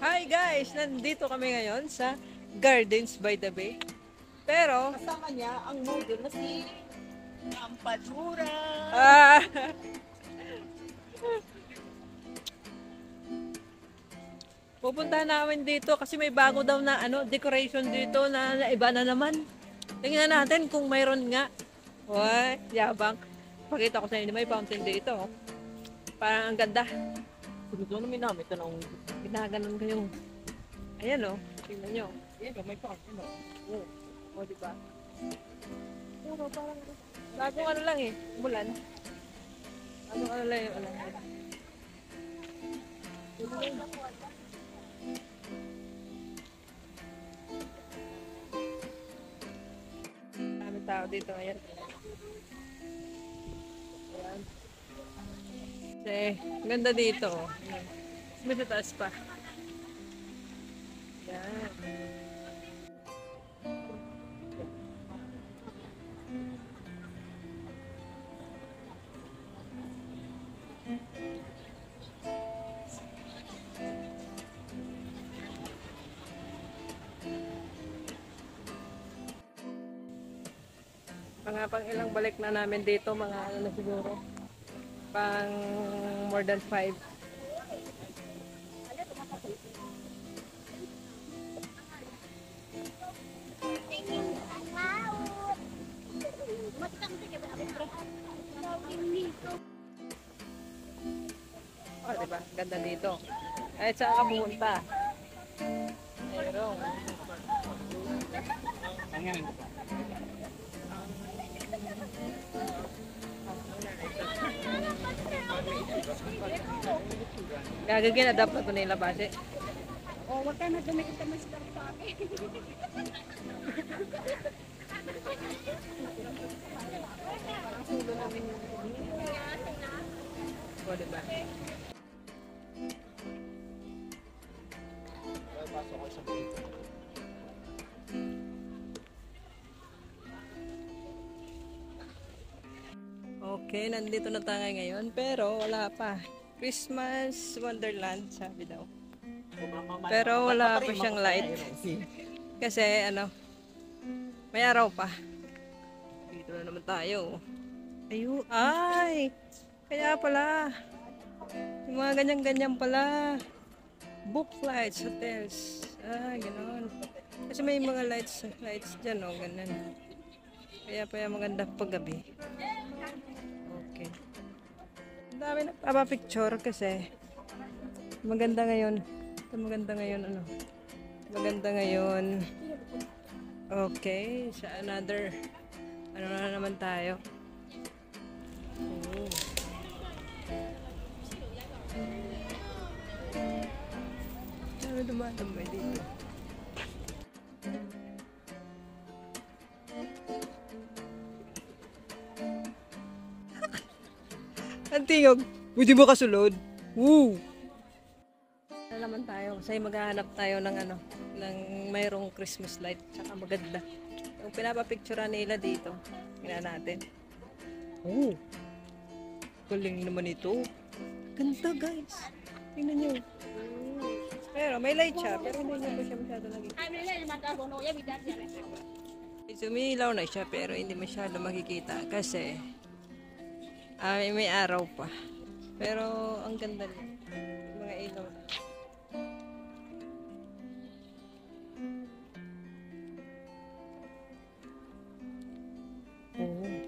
Hi guys! Nandito kami ngayon sa Gardens by the Bay. Pero, Kasama niya ang model na si Ampadura. ah, pupuntahan namin dito kasi may bago daw na decoration dito na iba na naman. Tingnan natin kung mayroon nga. Uy, yabang. Pakita ko sa inyo, may fountain dito. Oh. Parang ang ganda. Ito namin namin ito ng Ginaganon kayo. Ayan oh, tingnan nyo. may pang O, diba? Pero parang bagong ano lang eh, umulan. Bagong ano lang yung ulan. Dami tao dito ngayon. Ayan. Kasi, ganda dito. Oh. May sa taas pa. Ayan. Mga pang ilang balik na namin dito, mga ano na siguro. Pang more than 5. Oh, diba? Ganda dito. Kahit saan ka pumunta. Mayroong. Gagagin, adapt na ito nila base. Oh, wag ka na dumikit ka mas karpake. O, diba? pasok ko sa dito. Okay, nandito na tayo ngayon, pero wala pa. Christmas Wonderland, sabi daw. Pero wala pa siyang light. Kasi, may araw pa. Dito na naman tayo. Ayun, ay! Kaya pala. Yung mga ganyan-ganyan pala. Book flights, hotels. Ah, ganoon. Kasi may mga lights dyan, oh, ganun. Kaya pa yung maganda paggabi. Okay. Ang dami nagpapapicture kasi maganda ngayon. Ito maganda ngayon, Maganda ngayon. Okay, sa another, na naman tayo. Oh. Ano dumadamay dito? Ang tingog. Pwede mo kasulod? Woo! Ano naman tayo? Kasi maghahanap tayo ng ng mayroong Christmas light. Tsaka maganda. Yung pinapapicturean nila dito. Tingnan natin. Oh! Galing naman ito. Ganda guys. Tingnan nyo. Pero may light siya. Pero hindi nyo pa siya masyado nakikita. Sumilaw na siya pero hindi masyado makikita. Kasi may araw pa. Pero ang ganda niya. Mga ilaw na. Oh.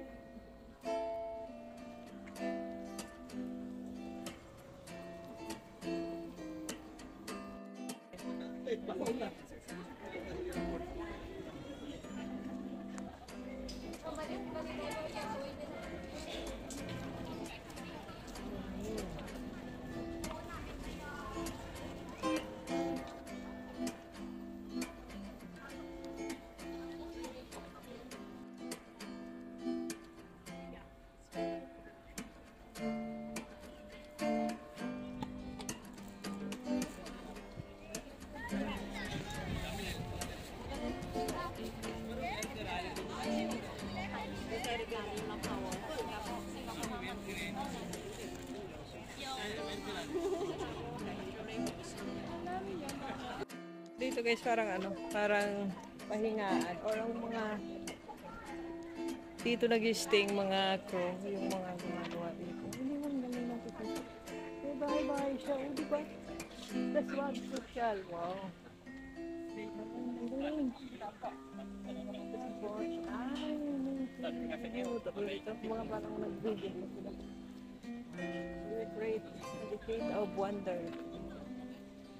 Dito guys, parang ano, parang pahingaan or ang mga dito nag-stay mga crew, yung mga gumagawa dito. Hindi man galing nakikita. May bahay-bahay siya, oh, di ba? That's what social. Wow. Ang galing. Ay, ito, mga parang nag-video sila. Great, decade of wonder.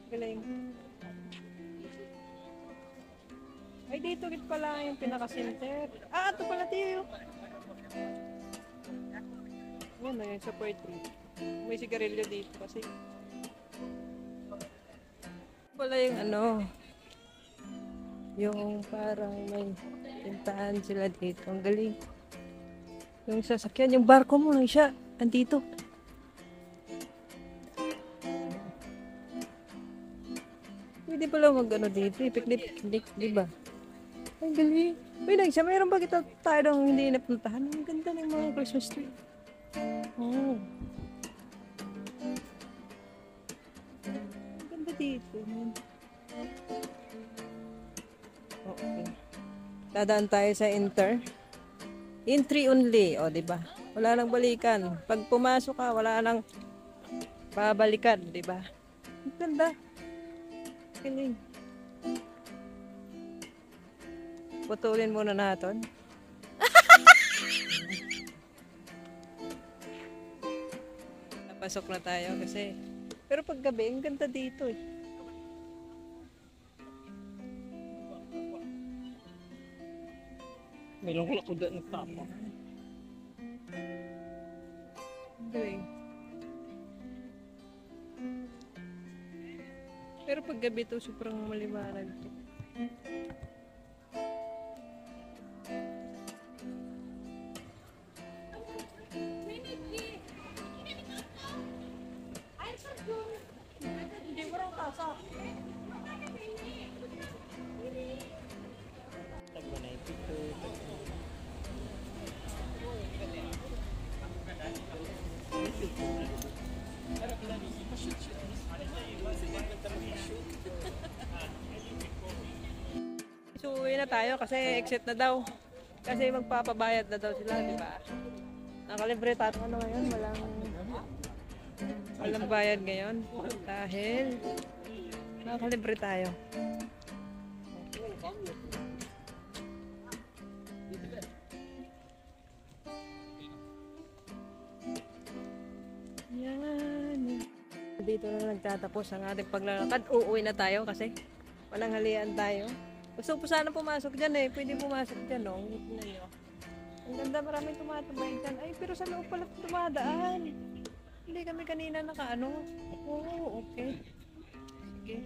Galing. Ay, dito git pala yung pinaka-center. Ah, ito pala tiyo. Yan na yung support tree. May sigarilyo dito kasi. Wala yung ano, yung parang may tintahan sila dito. Ang galing. Yung sasakyan, yung barko mo lang siya. Andito. Pwede pala mag-ano dito, picnic, di ba? Ang galing. Uy, siya, mayroon ba kita tayo nung hindi napuntahan? Ang ganda ng mga Christmas tree. Oh. Ang ganda dito. Okay. Dadaan tayo sa entry only, o, di ba? Wala nang balikan. Pag pumasok ka, wala nang babalikan, di ba? Ang ganda. Galing. Putulin muna natin. Napasok na tayo kasi. Pero pag gabi, ang ganda dito eh. May lungkot ko doon ng tama. Ang galing. Pero pag gabi to, sobrang maliwanag to. So, uwi na tayo kasi exit na daw. Kasi magpapabayad na daw sila, di ba? Nakalibre tayo ano ngayon, walang bayad ngayon. Dahil nakalibre tayo. Yan. Dito na nagtatapos ang ating paglalakad. Uuwi na tayo kasi walang halian tayo. Gusto ko sana pumasok dyan eh. Pwede pumasok dyan, no? Tingnan nyo. Ang ganda, maraming tumatambay dyan. Ay, pero sa loob pala tumadaan. Hindi kami kanina nakaano. Oo, okay. Sige.